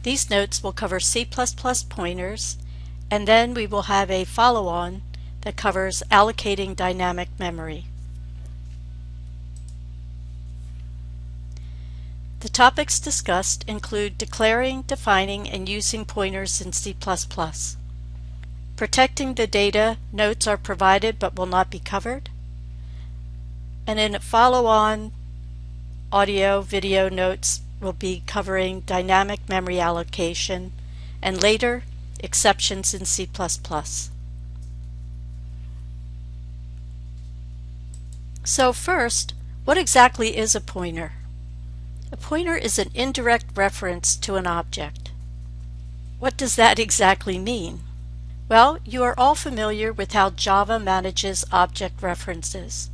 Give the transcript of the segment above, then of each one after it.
These notes will cover C++ pointers, and then we will have a follow-on that covers allocating dynamic memory. The topics discussed include declaring, defining, and using pointers in C++. Protecting the data, notes are provided but will not be covered. And in a follow-on audio, video notes will be covering dynamic memory allocation and later exceptions in C++. So first, what exactly is a pointer? A pointer is an indirect reference to an object. What does that exactly mean? Well, you are all familiar with how Java manages object references.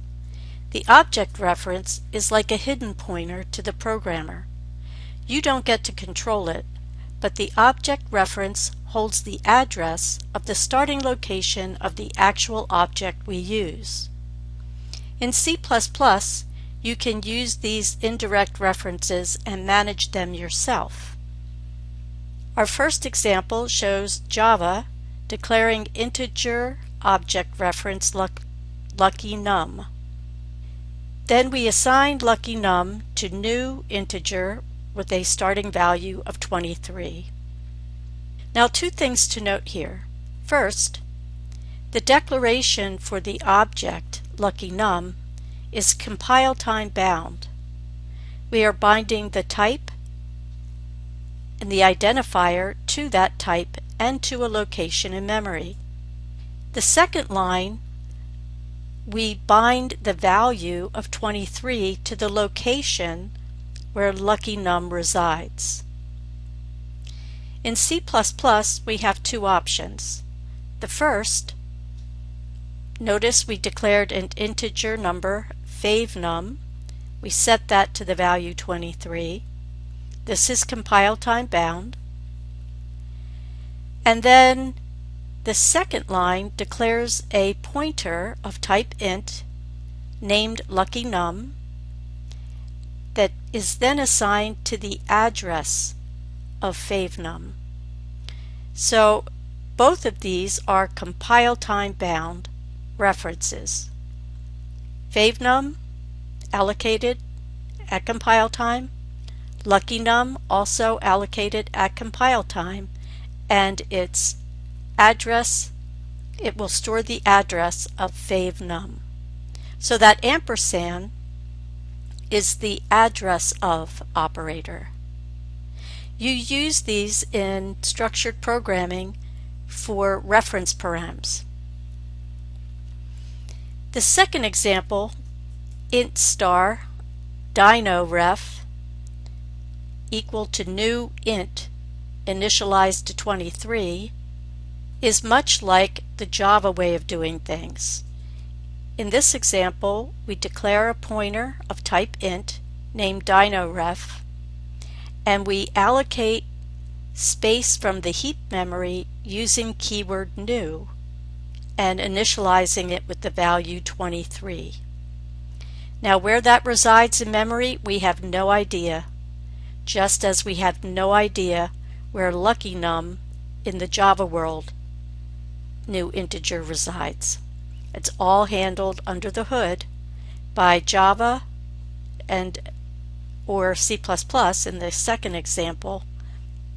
The object reference is like a hidden pointer to the programmer. You don't get to control it, but the object reference holds the address of the starting location of the actual object we use. In C++, you can use these indirect references and manage them yourself. Our first example shows Java declaring integer object reference luckynum. Then we assign luckynum to new integer with a starting value of 23. Now, two things to note here. First, the declaration for the object luckynum is compile time bound. We are binding the type and the identifier to that type and to a location in memory. The second line, we bind the value of 23 to the location where luckynum resides. In C++, we have two options. The first, notice we declared an integer number, favnum. We set that to the value 23. This is compile time bound. And then the second line declares a pointer of type int named luckynum that is then assigned to the address of favnum. So both of these are compile time bound references. Favnum allocated at compile time, luckynum also allocated at compile time, and its address, it will store the address of favnum. So that ampersand is the address of operator. You use these in structured programming for reference params. The second example, int star dino_ref equal to new int initialized to 23, is much like the Java way of doing things. In this example, we declare a pointer of type int named dino_ref, and we allocate space from the heap memory using keyword new and initializing it with the value 23. Now, where that resides in memory, we have no idea, just as we have no idea where luckynum in the Java world new integer resides. It's all handled under the hood by Java and or C++ in the second example.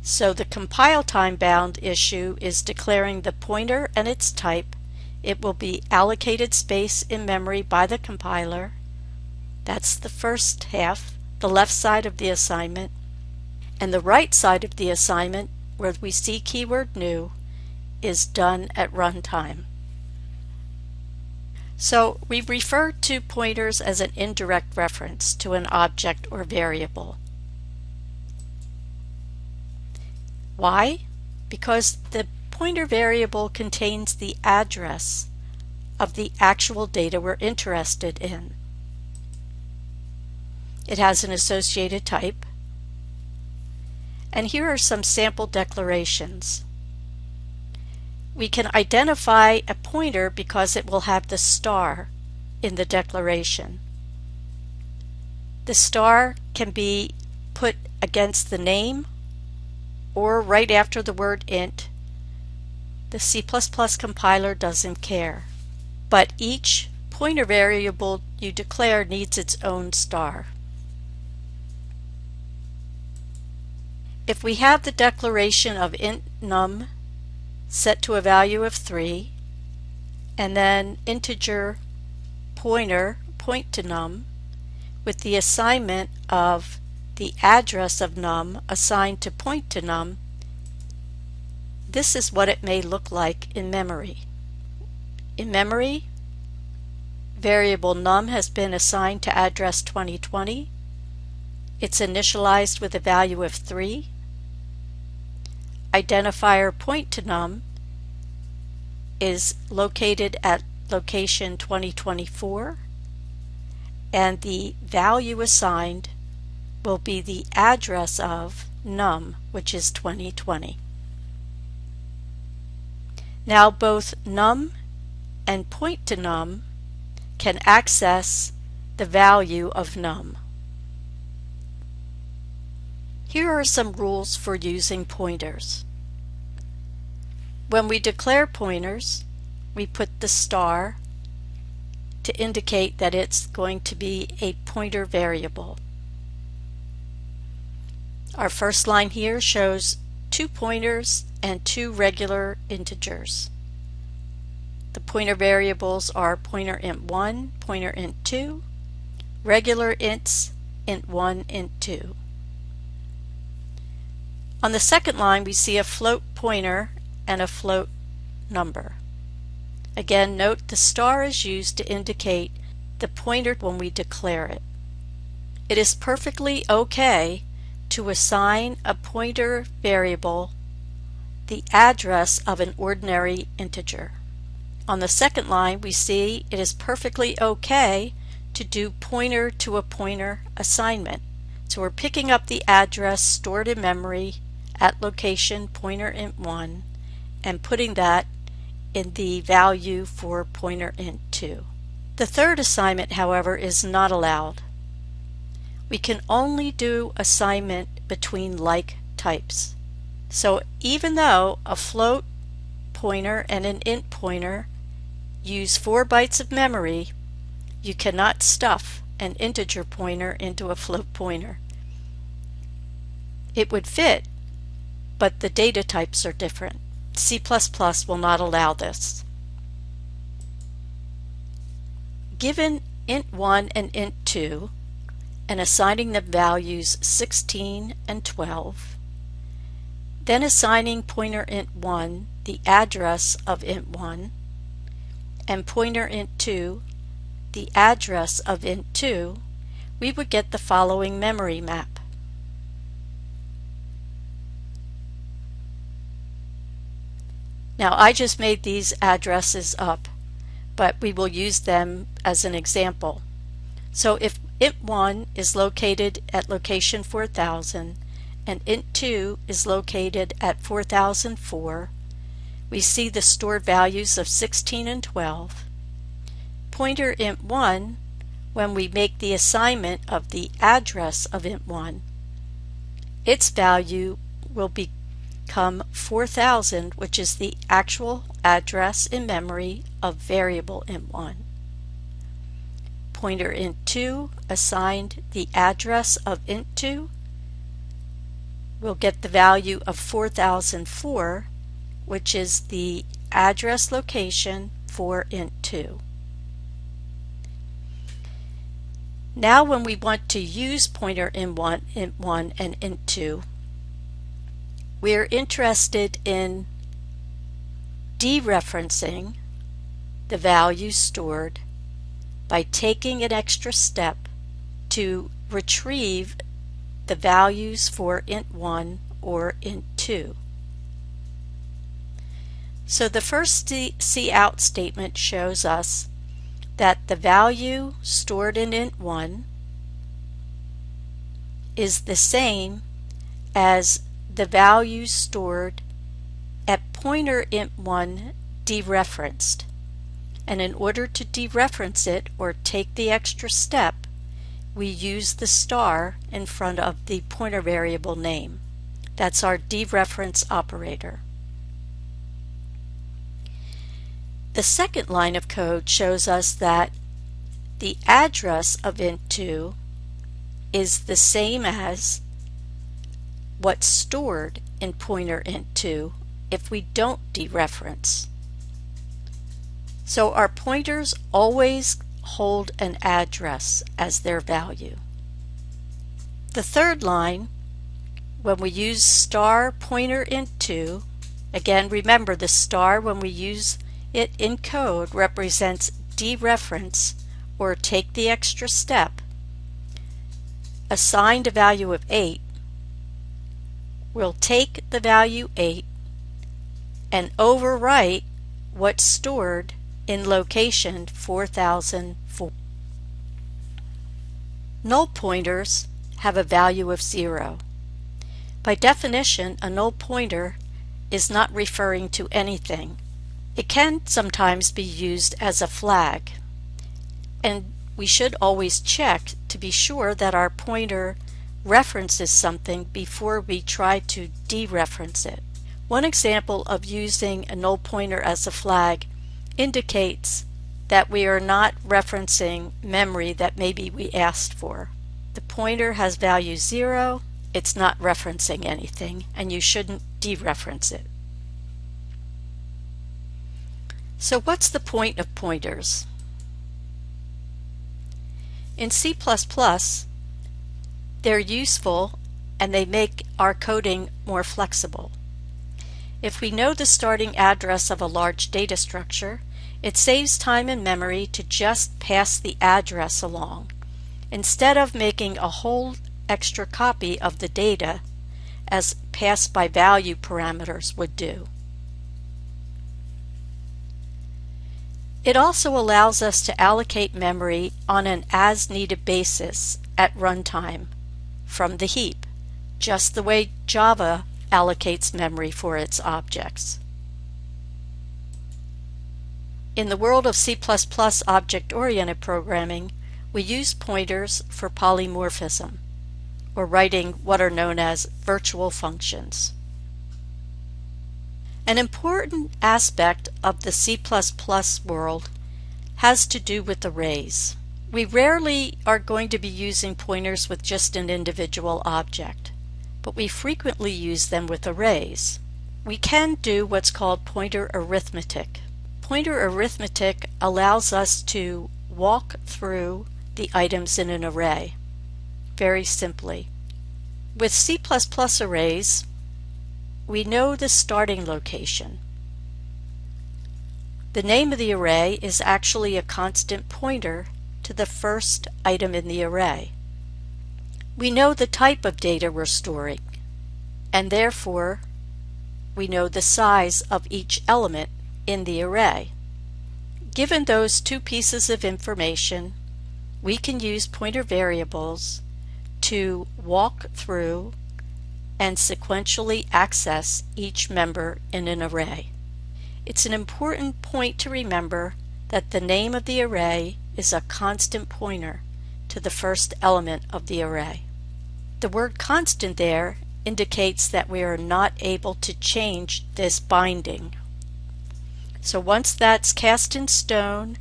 So the compile time bound issue is declaring the pointer and its type. It will be allocated space in memory by the compiler. That's the first half, the left side of the assignment. And the right side of the assignment, where we see keyword new, is done at runtime. So we refer to pointers as an indirect reference to an object or variable. Why? Because the pointer variable contains the address of the actual data we're interested in. It has an associated type. And here are some sample declarations. We can identify a pointer because it will have the star in the declaration. The star can be put against the name or right after the word int, the C++ compiler doesn't care. But each pointer variable you declare needs its own star. If we have the declaration of int num set to a value of 3, and then integer pointer point to num, with the assignment of the address of num assigned to point to num, this is what it may look like in memory. In memory, variable num has been assigned to address 2020. It's initialized with a value of 3. Identifier point to num is located at location 2024, and the value assigned will be the address of num, which is 2020. Now both num and point to num can access the value of num. Here are some rules for using pointers. When we declare pointers, we put the star to indicate that it's going to be a pointer variable. Our first line here shows 2 pointers and 2 regular integers. The pointer variables are pointer int1, pointer int2, regular ints int1, int2. On the second line we see a float pointer and a float number. Again, note the star is used to indicate the pointer when we declare it. It is perfectly okay to assign a pointer variable the address of an ordinary integer. On the second line we see it is perfectly okay to do pointer to a pointer assignment. So we're picking up the address stored in memory at location pointer int1 and putting that in the value for pointer int2. The third assignment, however, is not allowed. We can only do assignment between like types. So even though a float pointer and an int pointer use 4 bytes of memory, you cannot stuff an integer pointer into a float pointer. It would fit, but the data types are different. C++ will not allow this. Given int1 and int2 and assigning the values 16 and 12, then assigning pointer int1 the address of int1 and pointer int2 the address of int2, we would get the following memory map. Now I just made these addresses up, but we will use them as an example. So if int1 is located at location 4000 and int2 is located at 4004, we see the stored values of 16 and 12. Pointer int1, when we make the assignment of the address of int1, its value will become 4000, which is the actual address in memory of variable int1. Pointer int2 assigned the address of int2 will get the value of 4004, which is the address location for int2. Now when we want to use pointer int1 and int2, we're interested in dereferencing the values stored by taking an extra step to retrieve the values for int1 or int2. So the first cout statement shows us that the value stored in int1 is the same as the value stored at pointer int1 dereferenced. And in order to dereference it or take the extra step, we use the star in front of the pointer variable name. That's our dereference operator. The second line of code shows us that the address of int2 is the same as what's stored in pointer int2 if we don't dereference. So our pointers always hold an address as their value. The third line, when we use star pointer int2, again remember the star when we use it in code represents dereference or take the extra step. Assigned a value of 8, we'll take the value 8 and overwrite what's stored in location 4004. Null pointers have a value of 0. By definition, a null pointer is not referring to anything. It can sometimes be used as a flag, and we should always check to be sure that our pointer references something before we try to dereference it. One example of using a null pointer as a flag indicates that we are not referencing memory that maybe we asked for. The pointer has value 0, it's not referencing anything, and you shouldn't dereference it. So what's the point of pointers? In C++, they're useful and they make our coding more flexible. If we know the starting address of a large data structure, it saves time and memory to just pass the address along, instead of making a whole extra copy of the data as pass by value parameters would do. It also allows us to allocate memory on an as-needed basis at runtime from the heap, just the way Java allocates memory for its objects. In the world of C++ object-oriented programming, we use pointers for polymorphism, or writing what are known as virtual functions. An important aspect of the C++ world has to do with arrays. We rarely are going to be using pointers with just an individual object, but we frequently use them with arrays. We can do what's called pointer arithmetic. Pointer arithmetic allows us to walk through the items in an array very simply. With C++ arrays, we know the starting location. The name of the array is actually a constant pointer to the first item in the array. We know the type of data we're storing, and therefore we know the size of each element in the array. Given those two pieces of information, we can use pointer variables to walk through and sequentially access each member in an array. It's an important point to remember that the name of the array is a constant pointer to the first element of the array. The word constant there indicates that we are not able to change this binding. So once that's cast in stone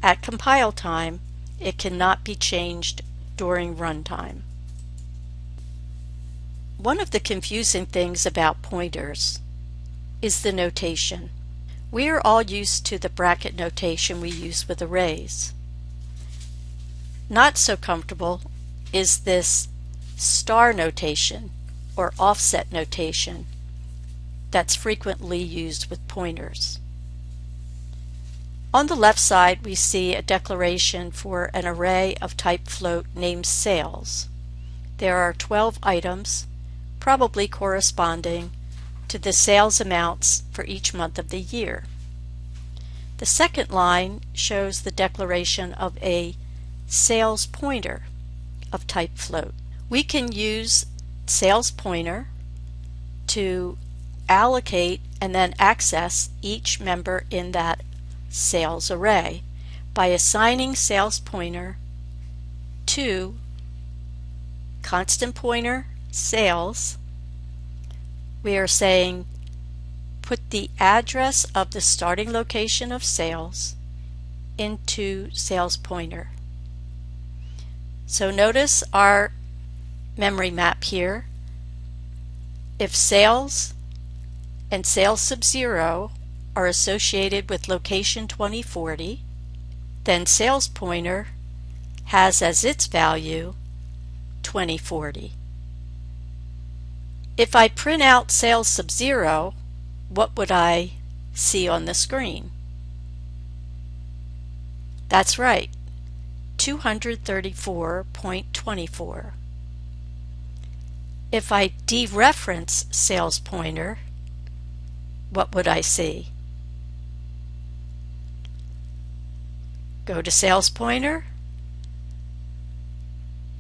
at compile time, it cannot be changed during runtime. One of the confusing things about pointers is the notation. We are all used to the bracket notation we use with arrays. Not so comfortable is this star notation or offset notation that's frequently used with pointers. On the left side, we see a declaration for an array of type float named sales. There are 12 items, probably corresponding to the sales amounts for each month of the year. The second line shows the declaration of a sales pointer of type float. We can use sales pointer to allocate and then access each member in that sales array by assigning sales pointer to constant pointer sales we are saying put the address of the starting location of sales into sales pointer. So notice our memory map here. If sales and sales sub 0 are associated with location 2040, then sales pointer has as its value 2040. If I print out sales sub 0, what would I see on the screen? That's right, 234.24. If I dereference sales pointer, what would I see? Go to sales pointer,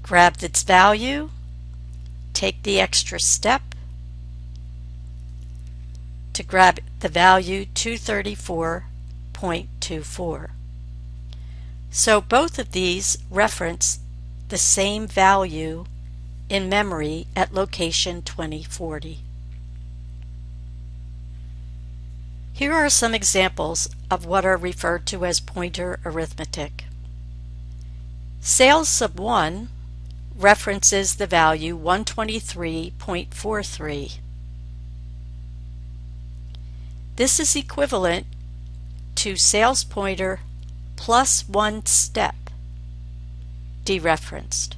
grab its value, take the extra step to grab the value 234.24. So both of these reference the same value in memory at location 2040. Here are some examples of what are referred to as pointer arithmetic. Sales sub 1 references the value 123.43. This is equivalent to sales pointer plus 1 step dereferenced.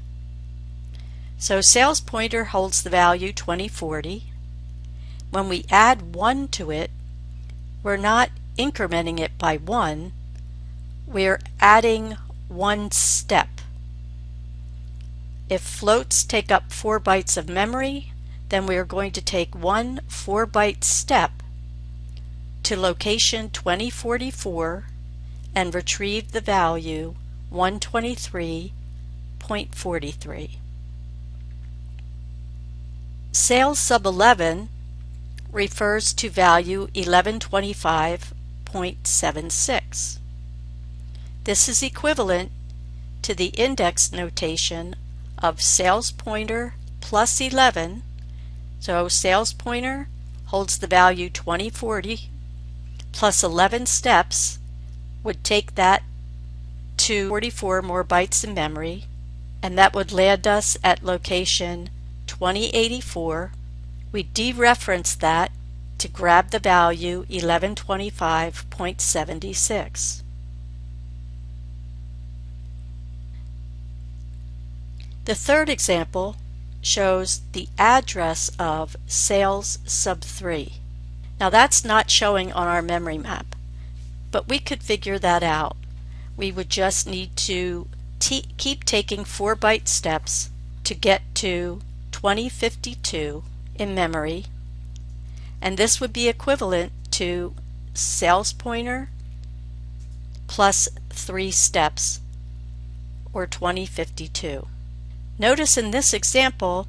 So sales pointer holds the value 2040. When we add 1 to it, we're not incrementing it by 1, we're adding 1 step. If floats take up 4 bytes of memory, then we are going to take 1 4-byte step to location 2044 and retrieve the value 123.43. Sales sub 11 refers to value 1125.76. This is equivalent to the index notation of sales pointer plus 11. So sales pointer holds the value 2040 plus 11 steps would take that to 44 more bytes in memory, and that would land us at location 2084. We dereference that to grab the value 1125.76. The third example shows the address of sales sub 3. Now that's not showing on our memory map, but we could figure that out. We would just need to keep taking 4-byte steps to get to 2052 in memory, and this would be equivalent to sales pointer plus 3 steps, or 2052. Notice in this example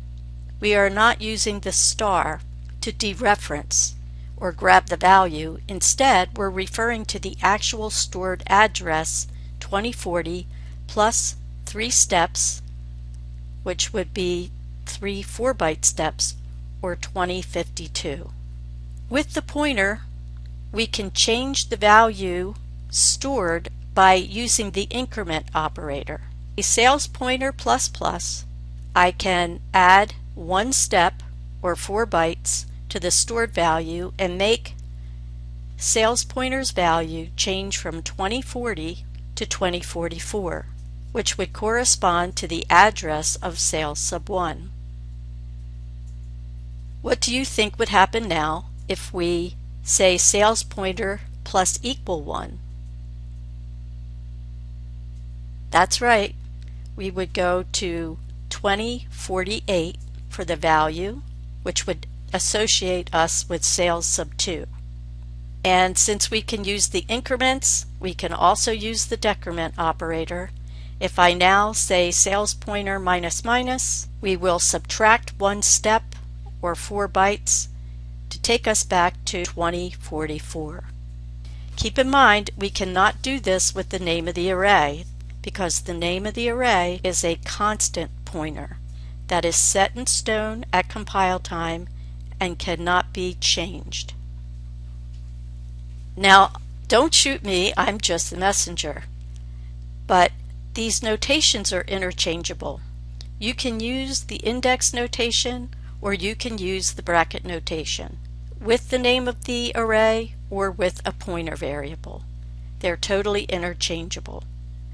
we are not using the star to dereference or grab the value. Instead, we're referring to the actual stored address 2040 plus 3 steps, which would be 3 4-byte steps, or 2052. With the pointer, we can change the value stored by using the increment operator. A sales pointer plus plus, I can add 1 step, or 4 bytes, to the stored value and make sales pointer's value change from 2040 to 2044, which would correspond to the address of sales sub 1. What do you think would happen now if we say sales pointer plus equal 1? That's right, we would go to 2048 for the value, which would associate us with sales sub 2. And since we can use the increments, we can also use the decrement operator. If I now say sales pointer minus minus, we will subtract 1 step, or 4 bytes, to take us back to 2044. Keep in mind, we cannot do this with the name of the array, because the name of the array is a constant pointer that is set in stone at compile time and cannot be changed. Now, don't shoot me, I'm just the messenger. But these notations are interchangeable. You can use the index notation or you can use the bracket notation with the name of the array or with a pointer variable. They're totally interchangeable.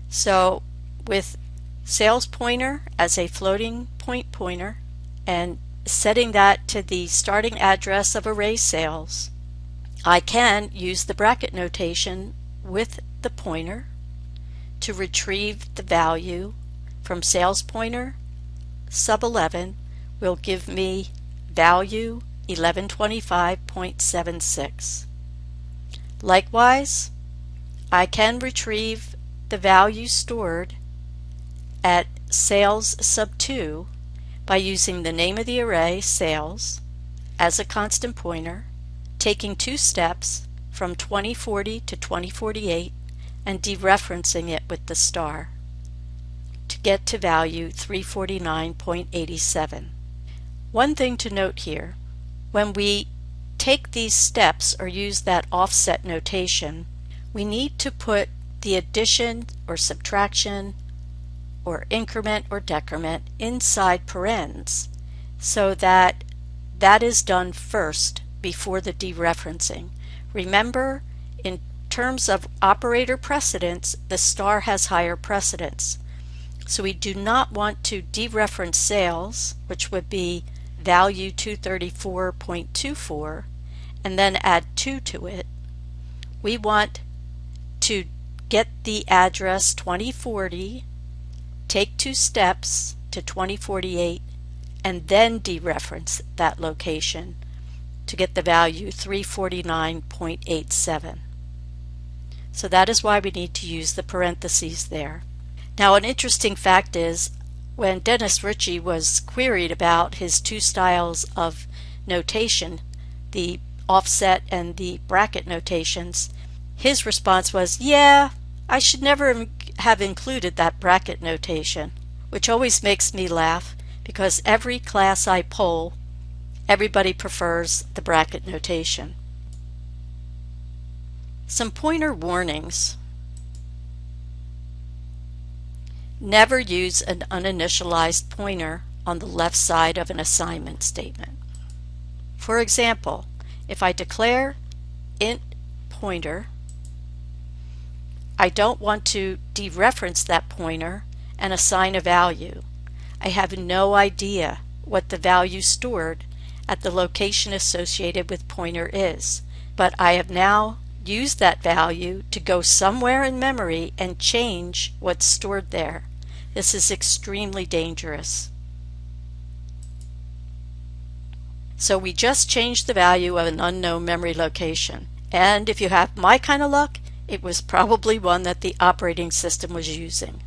So with sales pointer as a floating point pointer and setting that to the starting address of array sales, I can use the bracket notation with the pointer to retrieve the value from sales pointer sub 11 will give me value 1125.76. Likewise, I can retrieve the value stored at sales sub 2 by using the name of the array, sales, as a constant pointer, taking 2 steps from 2040 to 2048 and dereferencing it with the star to get to value 349.87. One thing to note here, when we take these steps or use that offset notation, we need to put the addition or subtraction or increment or decrement inside parens so that that is done first before the dereferencing. Remember, in terms of operator precedence, the star has higher precedence. So we do not want to dereference sales, which would be value 234.24, and then add 2 to it. We want to get the address 2040, take 2 steps to 2048, and then dereference that location to get the value 349.87. So that is why we need to use the parentheses there. Now, an interesting fact is, when Dennis Ritchie was queried about his 2 styles of notation, the offset and the bracket notations, his response was, yeah, I should never have included that bracket notation, which always makes me laugh because every class I poll, everybody prefers the bracket notation. Some pointer warnings. Never use an uninitialized pointer on the left side of an assignment statement. For example, if I declare int pointer, I don't want to dereference that pointer and assign a value. I have no idea what the value stored at the location associated with pointer is, but I have now used that value to go somewhere in memory and change what's stored there. This is extremely dangerous. So we just changed the value of an unknown memory location, and if you have my kind of luck, it was probably one that the operating system was using.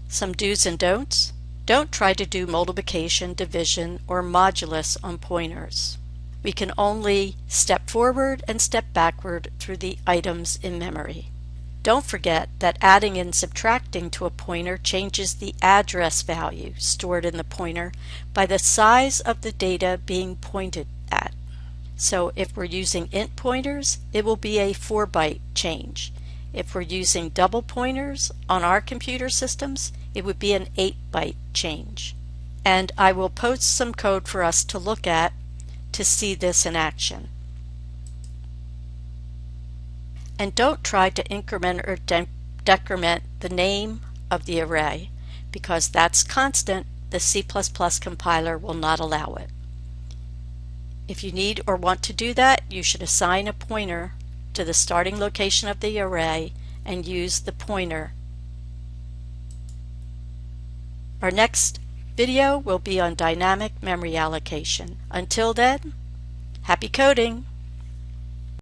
Some do's and don'ts. Don't try to do multiplication, division, or modulus on pointers. We can only step forward and step backward through the items in memory. Don't forget that adding and subtracting to a pointer changes the address value stored in the pointer by the size of the data being pointed at. So if we're using int pointers, it will be a 4-byte change. If we're using double pointers on our computer systems, it would be an 8-byte change. And I will post some code for us to look at to see this in action. And don't try to increment or decrement the name of the array, because that's constant. The C++ compiler will not allow it. If you need or want to do that, you should assign a pointer to the starting location of the array and use the pointer. Our next video will be on dynamic memory allocation. Until then, happy coding!